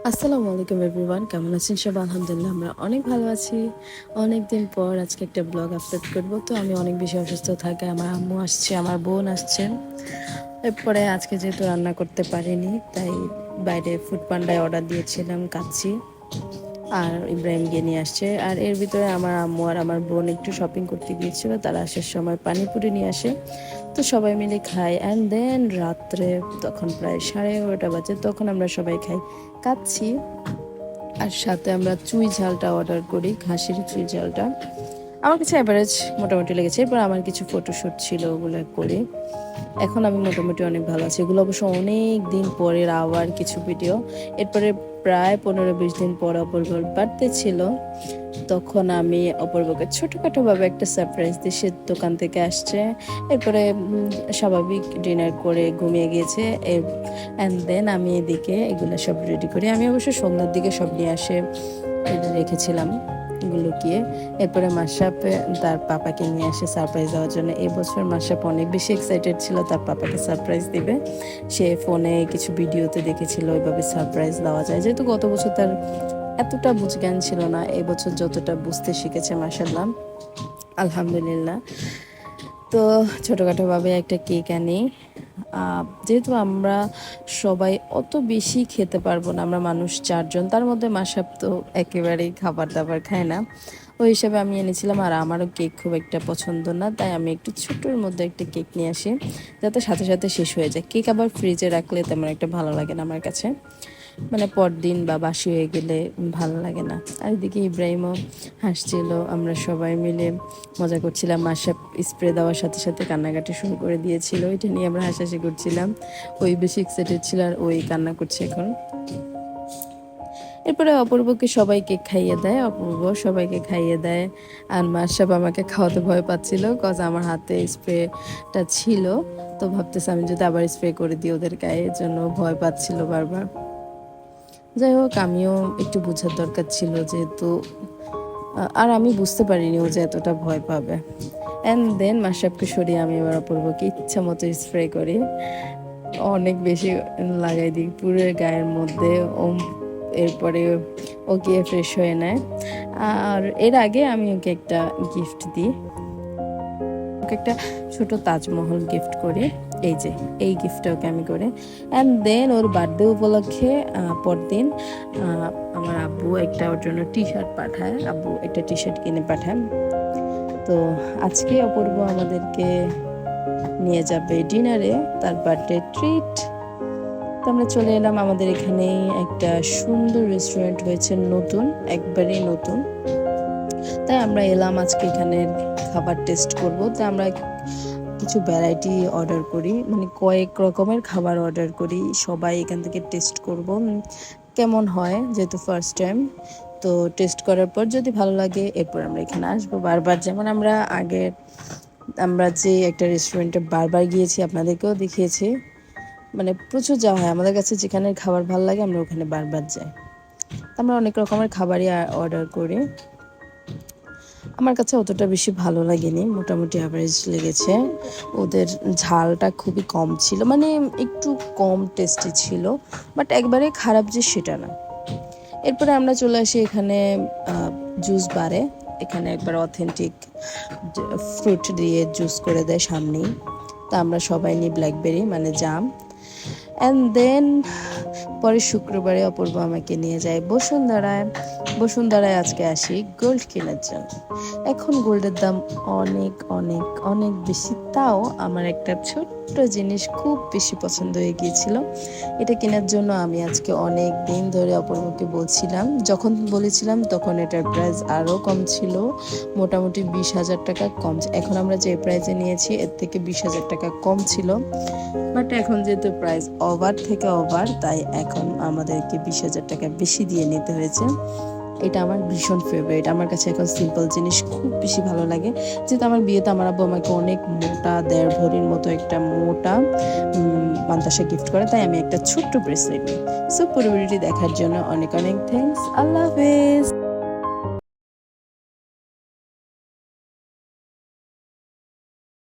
আসসালামু আলাইকুম এভরিওয়ান, কেমন আছেন সব? আলহামদুলিল্লাহ আমরা অনেক ভালো আছি। অনেক দিন পর আজকে একটা ব্লগ আপলোড করব। তো আমি অনেক বেশি অসুস্থ থাকি, আমার আম্মু আসছে, আমার বোন আসছে। এরপরে আজকে যেহেতু রান্না করতে পারিনি, তাই বাইরে ফুড পান্ডায় অর্ডার দিয়েছিলাম কাচ্চি, আর ইব্রাহিম গিয়ে নিয়ে আসছে। আর এর ভিতরে আমার আম্মু আর আমার বোন একটু শপিং করতে গিয়েছিল, তারা আসার সময় পানিপুরি নিয়ে আসে। তো সবাই মিলে খাই, অ্যান্ড দেন রাত্রে তখন প্রায় 11:30 বাজে, তখন আমরা সবাই খাই কাচ্চি। আর সাথে আমরা চুই ঝালটা অর্ডার করি, খাসির চুই ঝালটা। আমার কাছে অ্যাভারেজ মোটামুটি লেগেছে। এরপর আমার কিছু ফটোশ্যুট ছিল, ওগুলো করি। এখন আমি মোটামুটি অনেক ভালো আছি। এগুলো অবশ্য অনেক দিন পরের আবার কিছু ভিডিও। এরপরে প্রায় 15-20 দিন পর অপূর্বর বার্থডে ছিল, তখন আমি অপূর্বকে ছোটোখাটোভাবে একটা সারপ্রাইজ দিয়ে সে দোকান থেকে আসছে। এরপরে স্বাভাবিক ডিনার করে ঘুমিয়ে গিয়েছে। অ্যান্ড দেন আমি এদিকে এগুলো সব রেডি করি। আমি অবশ্য সন্ধ্যার দিকে সব নিয়ে আসে রেখেছিলাম লুকিয়ে। এরপরে মাশরাফে তার পাপাকে নিয়ে আসে সারপ্রাইজ দেওয়ার জন্য। এই বছর মাশরাফ অনেক বেশি এক্সাইটেড ছিল তার পাপাকে সারপ্রাইজ দিবে। সে ফোনে কিছু ভিডিওতে দেখেছিল ওইভাবে সারপ্রাইজ দেওয়া যায়, যেহেতু গত বছর তার এতটা বুঝজ্ঞান ছিল না, এই বছর যতটা বুঝতে শিখেছে মাশাআল্লাহ, আলহামদুলিল্লাহ। তো ছোটোখাটোভাবে একটা কেক আনি। যেহেতু আমরা সবাই অত বেশি খেতে পারবো না, আমরা মানুষ 4 জন, তার মধ্যে মাশরাফ তো একেবারেই খাবার দাবার খায় না, ওই হিসাবে আমি এনেছিলাম। আর আমারও কেক খুব একটা পছন্দ না, তাই আমি একটু ছোটোর মধ্যে একটা কেক নিয়ে আসি, যাতে সাথে সাথে শেষ হয়ে যায়। কেক আবার ফ্রিজে রাখলে তেমন একটা ভালো লাগে না আমার কাছে, মানে পরদিন বা বাসি হয়ে গেলে ভালো লাগে না। আর এদিকে ইব্রাহিমও হাসছিল, আমরা সবাই মিলে মজা করছিলাম। মাশরাফ স্প্রে দেওয়ার সাথে সাথে কান্নাকাটি শুরু করে দিয়েছিল, এটা নিয়ে আমরা হাসাহাসি করছিলাম। ওই বেশি এক্সাইটেড ছিল আর ওই কান্না করছে এখন। এরপরে অপূর্বকে সবাই কেক খাইয়ে দেয়, অপূর্ব সবাইকে খাইয়ে দেয়। আর মাশরাফ আমাকে খাওয়াতে ভয় পাচ্ছিল, কজ আমার হাতে স্প্রেটা ছিল। তো ভাবতেছে আমি যদি আবার স্প্রে করে দিই ওদের গায়ে, এর জন্য ভয় পাচ্ছিল বারবার। যাই হোক, আমিও একটু বোঝার দরকার ছিল, যেহেতু আর আমি বুঝতে পারিনি ও যে এতটা ভয় পাবে। অ্যান্ড দেন মাশরাফকে সরিয়ে আমি এবার অপূর্বকে ইচ্ছা মতো স্প্রে করি, অনেক বেশি লাগাই দিই পুরো গায়ের মধ্যে। ও এরপরে ও গিয়ে ফ্রেশ হয়ে নেয়। আর এর আগে আমি ওকে একটা গিফট দিই, ওকে একটা ছোট তাজমহল গিফট করি। এই যে এই গিফটটা ওকে আমি করি। অ্যান্ড দেন ওর বার্থডে উপলক্ষে পরদিন আমার আব্বু একটা ওর জন্য টি শার্ট পাঠায়, আব্বু একটা টি শার্ট কিনে পাঠায়। তো আজকে অপূর্ব আমাদেরকে নিয়ে যাবে ডিনারে, তার বার্থডে ট্রিট। তো আমরা চলে এলাম, আমাদের এখানে একটা সুন্দর রেস্টুরেন্ট হয়েছে, নতুন, একবারেই নতুন। তাই আমরা এলাম আজকে এখানে খাবার টেস্ট করব। তাই আমরা কিছু ভ্যারাইটি অর্ডার করি, মানে কয়েক রকমের খাবার অর্ডার করি, সবাই এখান থেকে টেস্ট করব কেমন হয়, যেহেতু ফার্স্ট টাইম। তো টেস্ট করার পর যদি ভালো লাগে এরপর আমরা এখানে আসবো বারবার। যেমন আমরা যে একটা রেস্টুরেন্টে বারবার গিয়েছি, আপনাদেরকেও দেখিয়েছি, মানে প্রচুর যাওয়া হয় আমাদের কাছে, যেখানে খাবার ভালো লাগে আমরা ওখানে বারবার যাই। আমরা অনেক রকমের খাবারই অর্ডার করি। আমার কাছে অতটা বেশি ভালো লাগেনি, মোটামুটি অ্যাভারেজ লেগেছে। ওদের ঝালটা খুবই কম ছিল, মানে একটু কম টেস্টি ছিল, বাট একবারে খারাপ যে সেটা না। এরপরে আমরা চলে আসি এখানে জুস বারে। এখানে একবার অথেন্টিক ফ্রুট দিয়ে জুস করে দেয় সামনেই। তা আমরা সবাই নিই ব্ল্যাকবেরি, মানে জাম। অ্যান্ড দেন পরে শুক্রবারে অপূর্ব আমাকে নিয়ে যায় বসুন্ধরায়। বসুন্ধরায় আজকে আসি গোল্ড কেনার জন্য। এখন গোল্ডের দাম অনেক অনেক অনেক বেশি, তাও আমার একটা ছোট্ট জিনিস খুব বেশি পছন্দ হয়ে গিয়েছিল। এটা কেনার জন্য আমি আজকে অনেক দিন ধরে অপূর্বকে বলছিলাম, যখন বলেছিলাম তখন এটার প্রাইস আরও কম ছিল, মোটামুটি 20,000 টাকা কম। এখন আমরা যে প্রাইসে নিয়েছি এর থেকে 20,000 টাকা কম ছিল, বাট এখন যেহেতু প্রাইস ওভার থেকে ওভার, তাই এখন আমাদেরকে 20,000 টাকা বেশি দিয়ে নিতে হয়েছে। এটা আমার ভীষণ ফেভারিট, আমার কাছে এখন সিম্পল জিনিস খুব বেশি ভালো লাগে। যেহেতু আমার বিয়েতে আমার আব্বু আমাকে অনেক মোটা 1.5 ভরির মতো একটা মোটা মান্তাসা গিফট করে, তাই আমি একটা ছোট্ট ব্রেসলেট নিই। সো পুরো ভিডিওটি দেখার জন্য অনেক অনেক থ্যাঙ্কস। আল্লাহ হাফেজ।